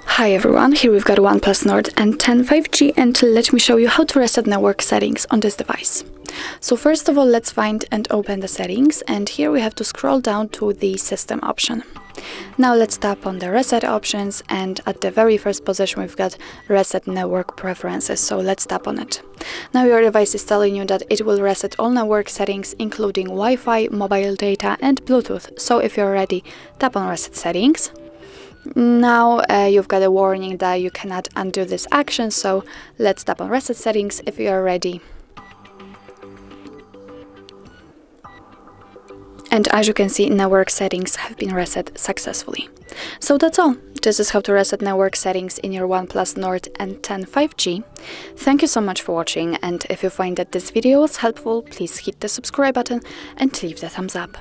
Hi everyone, here we've got OnePlus Nord N10 5G, and let me show you how to reset network settings on this device. So first of all, let's find and open the settings, and here we have to scroll down to the system option. Now let's tap on the reset options, and at the very first position we've got reset network preferences, so let's tap on it. Now your device is telling you that it will reset all network settings including Wi-Fi, mobile data and Bluetooth, so if you're ready, tap on reset settings. Now you've got a warning that you cannot undo this action, so let's tap on reset settings if you are ready. And as you can see, network settings have been reset successfully. So that's all. This is how to reset network settings in your OnePlus Nord N10 5G. Thank you so much for watching, and if you find that this video was helpful, please hit the subscribe button and leave the thumbs up.